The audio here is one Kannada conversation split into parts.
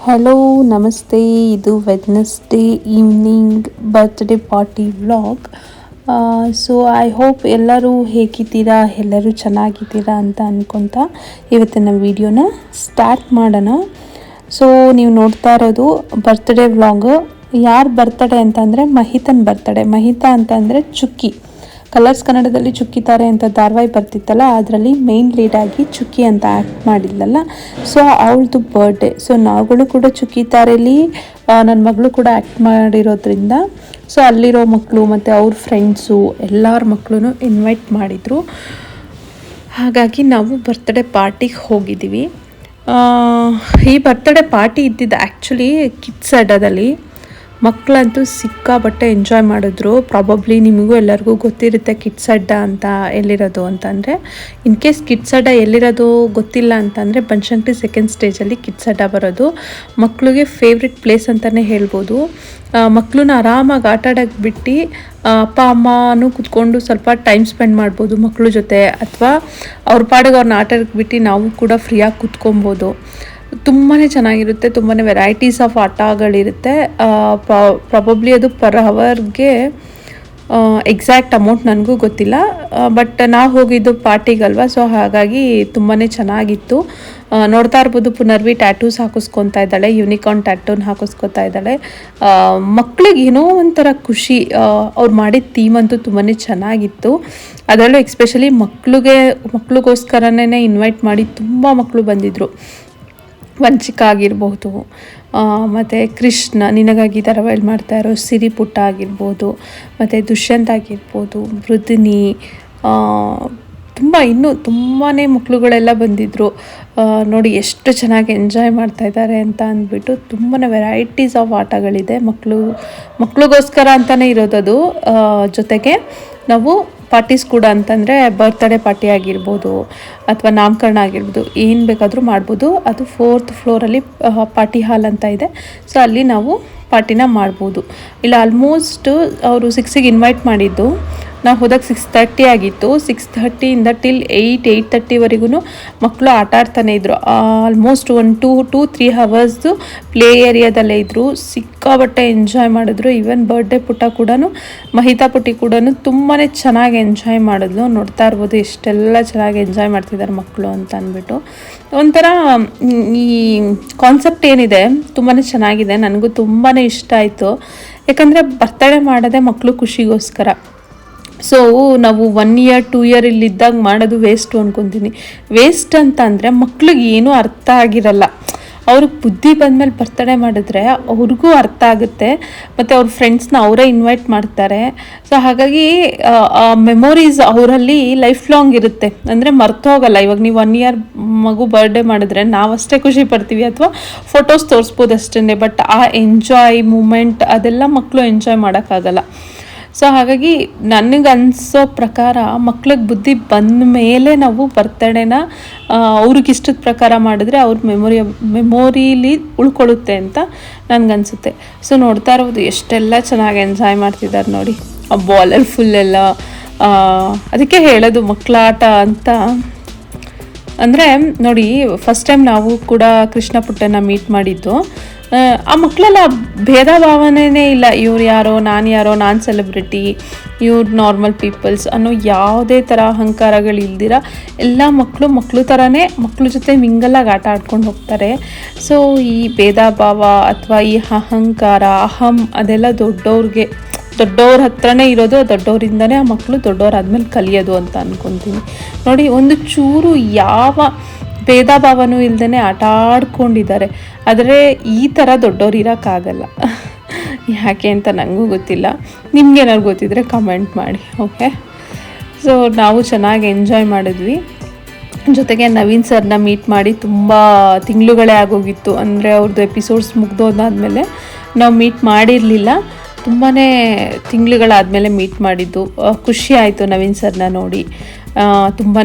ಹಲೋ ನಮಸ್ತೆ. ಇದು Wednesday evening birthday party vlog. So I hope ಎಲ್ಲರೂ ಹೇಗಿದ್ದೀರಾ, ಎಲ್ಲರೂ ಚೆನ್ನಾಗಿದ್ದೀರಾ ಅಂತ ಅಂದ್ಕೊತಾ ಇವತ್ತಿನ ವಿಡಿಯೋನ ಸ್ಟಾರ್ಟ್ ಮಾಡೋಣ. ಸೊ ನೀವು ನೋಡ್ತಾ ಇರೋದು ಬರ್ತ್ಡೇ ವ್ಲಾಗ್. ಯಾರ ಬರ್ತಡೇ ಅಂತಂದರೆ ಮಹಿತನ ಬರ್ತಡೇ. ಮಹಿತಾ ಅಂತಂದರೆ ಚುಕ್ಕಿ. ಕಲರ್ಸ್ ಕನ್ನಡದಲ್ಲಿ ಚುಕ್ಕಿ ತಾರೆ ಅಂತ ಧಾರಾವಾಹಿ ಬರ್ತಿತ್ತಲ್ಲ, ಅದರಲ್ಲಿ ಮೇನ್ ಲೀಡಾಗಿ ಚುಕ್ಕಿ ಅಂತ ಆ್ಯಕ್ಟ್ ಮಾಡಿದ್ಲಲ್ಲ, ಸೊ ಅವಳದು ಬರ್ಡೇ. ಸೊ ನಾವುಗಳು ಕೂಡ ಚುಕ್ಕಿ ತಾರೆಯಲ್ಲಿ ನನ್ನ ಮಗಳು ಕೂಡ ಆ್ಯಕ್ಟ್ ಮಾಡಿರೋದ್ರಿಂದ ಸೊ ಅಲ್ಲಿರೋ ಮಕ್ಕಳು ಮತ್ತು ಅವ್ರ ಫ್ರೆಂಡ್ಸು ಎಲ್ಲರ ಮಕ್ಕಳು ಇನ್ವೈಟ್ ಮಾಡಿದರು. ಹಾಗಾಗಿ ನಾವು ಬರ್ತ್ಡೇ ಪಾರ್ಟಿಗೆ ಹೋಗಿದ್ದೀವಿ. ಈ ಬರ್ತ್ಡೇ ಪಾರ್ಟಿ ಇದ್ದಿದ್ದು ಆ್ಯಕ್ಚುಲಿ ಕಿಡ್ಸ್ ಅಡ್ಡಾದಲ್ಲಿ. ಮಕ್ಕಳಂತೂ ಸಿಕ್ಕಾಬಟ್ಟೆ ಎಂಜಾಯ್ ಮಾಡಿದ್ರು. ಪ್ರಾಬಬ್ಲಿ ನಿಮಗೂ ಎಲ್ಲರಿಗೂ ಗೊತ್ತಿರುತ್ತೆ ಕಿಡ್ಸ್ ಅಡ್ಡ ಅಂತ ಎಲ್ಲಿರೋದು ಅಂತಂದರೆ. ಇನ್ ಕೇಸ್ ಕಿಡ್ಸ್ ಅಡ್ಡ ಎಲ್ಲಿರೋದು ಗೊತ್ತಿಲ್ಲ ಅಂತಂದರೆ ಬನಶಂಕರಿ ಸೆಕೆಂಡ್ ಸ್ಟೇಜಲ್ಲಿ ಕಿಡ್ಸ್ ಅಡ್ಡ ಬರೋದು. ಮಕ್ಕಳಿಗೆ ಫೇವ್ರೆಟ್ ಪ್ಲೇಸ್ ಅಂತಲೇ ಹೇಳ್ಬೋದು. ಮಕ್ಕಳನ್ನ ಆರಾಮಾಗಿ ಆಟ ಆಡೋಕ್ಕೆ ಬಿಟ್ಟು ಅಪ್ಪ ಅಮ್ಮನೂ ಕೂತ್ಕೊಂಡು ಸ್ವಲ್ಪ ಟೈಮ್ ಸ್ಪೆಂಡ್ ಮಾಡ್ಬೋದು ಮಕ್ಕಳ ಜೊತೆ, ಅಥವಾ ಅವ್ರ ಪಾಡಿಗೆ ಅವ್ರನ್ನ ಆಟ ಆಡೋಕ್ಕೆ ಬಿಟ್ಟು ನಾವು ಕೂಡ ಫ್ರೀಯಾಗಿ ಕೂತ್ಕೊಬೋದು. ತುಂಬಾ ಚೆನ್ನಾಗಿರುತ್ತೆ. ತುಂಬಾ ವೆರೈಟೀಸ್ ಆಫ್ ಆಟಗಳಿರುತ್ತೆ. ಪ್ರಾಬಬ್ಲಿ ಅದು ಪರ್ ಅವರ್ಗೆ ಎಕ್ಸಾಕ್ಟ್ ಅಮೌಂಟ್ ನನಗೂ ಗೊತ್ತಿಲ್ಲ, ಬಟ್ ನಾವು ಹೋಗಿದ್ದು ಪಾರ್ಟಿಗಲ್ವ, ಸೊ ಹಾಗಾಗಿ ತುಂಬಾ ಚೆನ್ನಾಗಿತ್ತು. ನೋಡ್ತಾ ಇರ್ಬೋದು ಪುನರ್ವಿ ಟ್ಯಾಟೂಸ್ ಹಾಕಿಸ್ಕೊತಾ ಇದ್ದಾಳೆ, ಯೂನಿಕಾರ್ನ್ ಟ್ಯಾಟೂನ ಹಾಕಿಸ್ಕೊತಾ ಇದ್ದಾಳೆ. ಮಕ್ಳಿಗೆ ಏನೋ ಒಂಥರ ಖುಷಿ. ಅವ್ರು ಮಾಡಿದ ಥೀಮ್ ಅಂತೂ ತುಂಬಾ ಚೆನ್ನಾಗಿತ್ತು. ಅದರಲ್ಲೂ ಎಕ್ಸ್ಪೆಷಲಿ ಮಕ್ಳಿಗೋಸ್ಕರನೇ ಇನ್ವೈಟ್ ಮಾಡಿ ತುಂಬ ಮಕ್ಕಳು ಬಂದಿದ್ದರು. ವಂಚಿಕ ಆಗಿರ್ಬೋದು, ಮತ್ತು ಕೃಷ್ಣ ನಿನಗಾಗಿ ಧಾರಾವಾಹಿ ಮಾಡ್ತಾ ಇರೋ ಸಿರಿಪುಟ್ಟ ಆಗಿರ್ಬೋದು, ಮತ್ತು ದುಷ್ಯಂತ್ ಆಗಿರ್ಬೋದು, ಮೃದಿನಿ, ಇನ್ನೂ ತುಂಬಾ ಮಕ್ಕಳುಗಳೆಲ್ಲ ಬಂದಿದ್ದರು. ನೋಡಿ ಎಷ್ಟು ಚೆನ್ನಾಗಿ ಎಂಜಾಯ್ ಮಾಡ್ತಾಯಿದ್ದಾರೆ ಅಂತ ಅಂದ್ಬಿಟ್ಟು. ತುಂಬಾ ವೆರೈಟೀಸ್ ಆಫ್ ಆಟಗಳಿದೆ. ಮಕ್ಕಳಿಗೋಸ್ಕರ ಅಂತಲೇ ಇರೋದದು. ಜೊತೆಗೆ ನಾವು ಪಾರ್ಟೀಸ್ ಕೂಡ ಅಂತಂದರೆ ಬರ್ತ್ಡೇ ಪಾರ್ಟಿ ಆಗಿರ್ಬೋದು ಅಥವಾ ನಾಮಕರಣ ಆಗಿರ್ಬೋದು, ಏನು ಬೇಕಾದರೂ ಮಾಡ್ಬೋದು. ಅದು 4th ಫ್ಲೋರಲ್ಲಿ ಪಾರ್ಟಿ ಹಾಲ್ ಅಂತ ಇದೆ. ಸೊ ಅಲ್ಲಿ ನಾವು ಪಾರ್ಟಿನ ಮಾಡ್ಬೋದು. ಇಲ್ಲ ಆಲ್ಮೋಸ್ಟ್ ಅವರು 6ಗೆ ಇನ್ವೈಟ್ ಮಾಡಿದ್ದು, ನಾವು ಹೋದಾಗ 6:30 ಆಗಿತ್ತು. 6:30ಇಂದ ಟಿಲ್ 8:30ವರೆಗೂ ಮಕ್ಕಳು ಆಟ ಆಡ್ತಾನೆ ಇದ್ದರು. ಆಲ್ಮೋಸ್ಟ್ 2-3 ಅವರ್ಸು ಪ್ಲೇ ಏರಿಯಾದಲ್ಲೇ ಇದ್ದರು. ಸಿಕ್ಕಾಬಟ್ಟೆ ಎಂಜಾಯ್ ಮಾಡಿದ್ರು. ಈವನ್ ಬರ್ಡೇ ಪುಟ್ಟ ಕೂಡ, ಮಹಿತಾ ಪುಟ್ಟಿ ಕೂಡ ತುಂಬಾ ಚೆನ್ನಾಗಿ ಎಂಜಾಯ್ ಮಾಡಿದ್ಲು. ನೋಡ್ತಾ ಇರ್ಬೋದು ಎಷ್ಟೆಲ್ಲ ಚೆನ್ನಾಗಿ ಎಂಜಾಯ್ ಮಾಡ್ತಿದ್ದಾರೆ ಮಕ್ಕಳು ಅಂತ ಅಂದ್ಬಿಟ್ಟು. ಒಂಥರ ಈ ಕಾನ್ಸೆಪ್ಟ್ ಏನಿದೆ ತುಂಬಾ ಚೆನ್ನಾಗಿದೆ. ನನಗೂ ತುಂಬಾ ಇಷ್ಟ ಆಯಿತು. ಯಾಕಂದರೆ ಬರ್ತಡೇ ಮಾಡೋದೇ ಮಕ್ಕಳು ಖುಷಿಗೋಸ್ಕರ. ಸೊ ನಾವು 1 year 2 year ಇಲ್ಲಿದ್ದಾಗ ಮಾಡೋದು ವೇಸ್ಟು ಅಂದ್ಕೊತೀನಿ. ವೇಸ್ಟ್ ಅಂತ ಅಂದರೆ ಮಕ್ಳಿಗೆ ಏನೂ ಅರ್ಥ ಆಗಿರಲ್ಲ. ಅವ್ರಿಗೆ ಬುದ್ಧಿ ಬಂದಮೇಲೆ ಬರ್ತಡೇ ಮಾಡಿದ್ರೆ ಅವ್ರಿಗೂ ಅರ್ಥ ಆಗುತ್ತೆ, ಮತ್ತು ಅವ್ರ ಫ್ರೆಂಡ್ಸ್ನ ಅವರೇ ಇನ್ವೈಟ್ ಮಾಡ್ತಾರೆ. ಸೊ ಹಾಗಾಗಿ ಮೆಮೊರೀಸ್ ಅವರಲ್ಲಿ ಲೈಫ್ ಲಾಂಗ್ ಇರುತ್ತೆ, ಅಂದರೆ ಮರ್ತೋಗಲ್ಲ. ಇವಾಗ ನೀವು 1 year ಮಗು ಬರ್ಡೇ ಮಾಡಿದ್ರೆ ನಾವಷ್ಟೇ ಖುಷಿ ಪಡ್ತೀವಿ ಅಥವಾ ಫೋಟೋಸ್ ತೋರಿಸ್ಬೋದು ಅಷ್ಟೇ, ಬಟ್ ಆ ಎಂಜಾಯ್ ಮೂಮೆಂಟ್ ಅದೆಲ್ಲ ಮಕ್ಕಳು ಎಂಜಾಯ್ ಮಾಡೋಕ್ಕಾಗಲ್ಲ. ಸೊ ಹಾಗಾಗಿ ನನಗನ್ಸೋ ಪ್ರಕಾರ ಮಕ್ಳಿಗೆ ಬುದ್ಧಿ ಬಂದ ಮೇಲೆ ನಾವು ಬರ್ತಡೇನ ಅವ್ರಿಗಿಷ್ಟದ ಪ್ರಕಾರ ಮಾಡಿದ್ರೆ ಅವ್ರ ಮೆಮೊರೀಲಿ ಉಳ್ಕೊಳ್ಳುತ್ತೆ ಅಂತ ನನಗನ್ಸುತ್ತೆ. ಸೊ ನೋಡ್ತಾ ಇರೋದು ಎಷ್ಟೆಲ್ಲ ಚೆನ್ನಾಗಿ ಎಂಜಾಯ್ ಮಾಡ್ತಿದ್ದಾರೆ ನೋಡಿ. ಆ ಬಾಲಲ್ಲಿ ಫುಲ್ಲೆಲ್ಲ ಅದಕ್ಕೆ ಹೇಳೋದು ಮಕ್ಕಳಾಟ ಅಂತ. ಅಂದರೆ ನೋಡಿ, ಫಸ್ಟ್ ಟೈಮ್ ನಾವು ಕೂಡ ಕೃಷ್ಣ ಪುಟ್ಟನ ಮೀಟ್ ಮಾಡಿದ್ದು. ಆ ಮಕ್ಕಳೆಲ್ಲ ಭೇದ ಭಾವನೆಯೇ ಇಲ್ಲ. ಇವ್ರು ಯಾರೋ, ನಾನು ಸೆಲೆಬ್ರಿಟಿ, ಇವ್ರು ನಾರ್ಮಲ್ ಪೀಪಲ್ಸ್ ಅನ್ನೋ ಯಾವುದೇ ಥರ ಅಹಂಕಾರಗಳಿಲ್ದಿರ ಎಲ್ಲ ಮಕ್ಕಳು ಥರನೇ ಮಕ್ಕಳ ಜೊತೆ ಮಿಂಗಲಾಗಿ ಆಟ ಆಡ್ಕೊಂಡು ಹೋಗ್ತಾರೆ. ಸೊ ಈ ಭೇದ ಭಾವ ಅಥವಾ ಈ ಅಹಂಕಾರ, ಅದೆಲ್ಲ ದೊಡ್ಡವ್ರ ಹತ್ರನೇ ಇರೋದು. ದೊಡ್ಡವರಿಂದನೇ ಆ ಮಕ್ಕಳು ದೊಡ್ಡವರಾದ್ಮೇಲೆ ಕಲಿಯೋದು ಅಂತ ಅಂದ್ಕೊತೀನಿ. ನೋಡಿ, ಒಂದು ಚೂರು ಯಾವ ಭೇದ ಭಾವನೂ ಇಲ್ಲದೇ ಆಟ ಆಡ್ಕೊಂಡಿದ್ದಾರೆ. ಆದರೆ ಈ ಥರ ದೊಡ್ಡವ್ರು ಇರೋಕ್ಕಾಗಲ್ಲ. ಯಾಕೆ ಅಂತ ನನಗೂ ಗೊತ್ತಿಲ್ಲ. ನಿಮ್ಗೇನಾದ್ರು ಗೊತ್ತಿದ್ರೆ ಕಮೆಂಟ್ ಮಾಡಿ. ಓಕೆ, ಸೊ ನಾವು ಚೆನ್ನಾಗಿ ಎಂಜಾಯ್ ಮಾಡಿದ್ವಿ. ಜೊತೆಗೆ ನವೀನ್ ಸರ್ನ ಮೀಟ್ ಮಾಡಿ ತುಂಬ ತಿಂಗಳುಗಳೇ ಆಗೋಗಿತ್ತು. ಅಂದರೆ ಅವ್ರದ್ದು ಎಪಿಸೋಡ್ಸ್ ಮುಗ್ದೋದಾದ್ಮೇಲೆ ನಾವು ಮೀಟ್ ಮಾಡಿರಲಿಲ್ಲ. ತುಂಬಾ ತಿಂಗಳುಗಳಾದಮೇಲೆ ಮೀಟ್ ಮಾಡಿದ್ದು. ಖುಷಿ ಆಯಿತು ನವೀನ್ ಸರ್ನ ನೋಡಿ. ತುಂಬಾ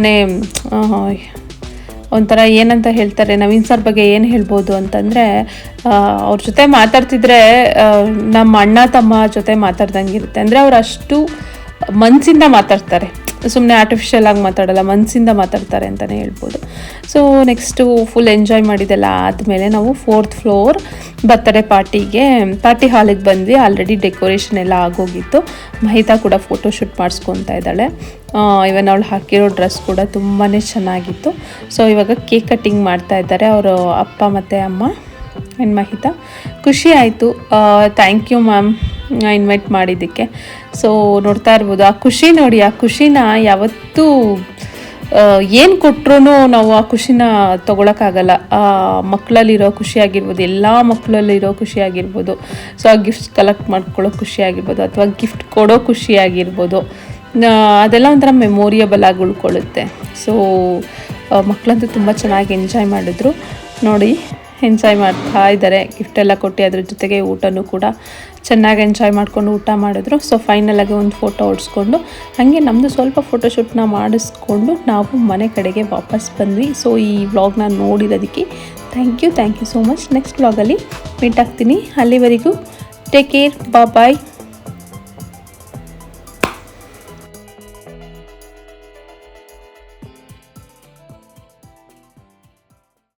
ಒಂಥರ ಏನಂತ ಹೇಳ್ತಾರೆ, ನವೀನ್ ಸರ್ ಬಗ್ಗೆ ಏನು ಹೇಳ್ಬೋದು ಅಂತಂದರೆ, ಅವ್ರ ಜೊತೆ ಮಾತಾಡ್ತಿದ್ರೆ ನಮ್ಮ ಅಣ್ಣ ತಮ್ಮ ಜೊತೆ ಮಾತಾಡ್ದಂಗಿರುತ್ತೆ. ಅಂದರೆ ಅವ್ರು ಅಷ್ಟು ಮನಸ್ಸಿಂದ ಮಾತಾಡ್ತಾರೆ. ಸುಮ್ಮನೆ ಆರ್ಟಿಫಿಷಿಯಲ್ ಆಗಿ ಮಾತಾಡಲ್ಲ, ಮನಸ್ಸಿಂದ ಮಾತಾಡ್ತಾರೆ ಅಂತಲೇ ಹೇಳ್ಬೋದು. ಸೊ ನೆಕ್ಸ್ಟು ಫುಲ್ ಎಂಜಾಯ್ ಮಾಡಿದ್ದೆಲ್ಲ ಆದಮೇಲೆ ನಾವು 4th ಫ್ಲೋರ್ ಬರ್ತ್ಡೇ ಪಾರ್ಟಿ ಹಾಲಿಗೆ ಬಂದ್ವಿ. ಆಲ್ರೆಡಿ ಡೆಕೋರೇಷನ್ ಎಲ್ಲ ಆಗೋಗಿತ್ತು. ಮಹಿತಾ ಕೂಡ ಫೋಟೋಶೂಟ್ ಮಾಡಿಸ್ಕೊತಾ ಇದ್ದಾಳೆ. ಇವನ್ ಅವಳು ಹಾಕಿರೋ ಡ್ರೆಸ್ ಕೂಡ ತುಂಬಾ ಚೆನ್ನಾಗಿತ್ತು. ಸೊ ಇವಾಗ ಕೇಕ್ ಕಟ್ಟಿಂಗ್ ಮಾಡ್ತಾ ಇದ್ದಾರೆ ಅವರು ಅಪ್ಪ ಮತ್ತು ಅಮ್ಮ ಆ್ಯಂಡ್ ಮಹಿತಾ. ಖುಷಿ ಆಯಿತು. ಥ್ಯಾಂಕ್ ಯು ಮ್ಯಾಮ್ ಇನ್ವೈಟ್ ಮಾಡಿದ್ದಕ್ಕೆ. ಸೊ ನೋಡ್ತಾ ಇರ್ಬೋದು ಆ ಖುಷಿ ನೋಡಿ, ಆ ಖುಷಿನ ಯಾವತ್ತೂ ಏನು ಕೊಟ್ಟರು ನಾವು ಆ ಖುಷಿನ ತೊಗೊಳಕ್ಕಾಗಲ್ಲ. ಆ ಮಕ್ಕಳಲ್ಲಿರೋ ಖುಷಿ ಆಗಿರ್ಬೋದು, ಎಲ್ಲ ಮಕ್ಕಳಲ್ಲಿರೋ ಖುಷಿ ಆಗಿರ್ಬೋದು, ಸೊ ಆ ಗಿಫ್ಟ್ಸ್ ಕಲೆಕ್ಟ್ ಮಾಡ್ಕೊಳ್ಳೋ ಖುಷಿ ಆಗಿರ್ಬೋದು, ಅಥವಾ ಗಿಫ್ಟ್ ಕೊಡೋ ಖುಷಿ ಆಗಿರ್ಬೋದು, ಅದೆಲ್ಲ ಒಂಥರ ಮೆಮೋರಿಯಬಲ್ ಆಗಿ ಉಳ್ಕೊಳ್ಳುತ್ತೆ. ಸೊ ಮಕ್ಕಳಂತೂ ತುಂಬ ಚೆನ್ನಾಗಿ ಎಂಜಾಯ್ ಮಾಡಿದ್ರು ನೋಡಿ. ಎಂಜಾಯ್ ಮಾಡ್ತಾ ಇದ್ದಾರೆ. ಗಿಫ್ಟೆಲ್ಲ ಕೊಟ್ಟು ಅದ್ರ ಜೊತೆಗೆ ಊಟನೂ ಕೂಡ ಚೆನ್ನಾಗಿ ಎಂಜಾಯ್ ಮಾಡಿಕೊಂಡು ಊಟ ಮಾಡಿದ್ರು. ಸೊ ಫೈನಲಾಗಿ ಒಂದು ಫೋಟೋ ಹೊಡ್ಸ್ಕೊಂಡು ಹಾಗೆ ನಮ್ಮದು ಸ್ವಲ್ಪ ಫೋಟೋಶೂಟ್ನ ಮಾಡಿಸ್ಕೊಂಡು ನಾವು ಮನೆ ಕಡೆಗೆ ವಾಪಸ್ ಬಂದ್ವಿ. ಸೊ ಈ ವ್ಲಾಗ್ನ ನೋಡಿರೋದಕ್ಕೆ thank you so much. Next ವ್ಲಾಗಲ್ಲಿ ಮೀಟ್ ಆಗ್ತೀನಿ. ಅಲ್ಲಿವರೆಗೂ ಟೇಕ್ ಕೇರ್, ಬಾಯ್.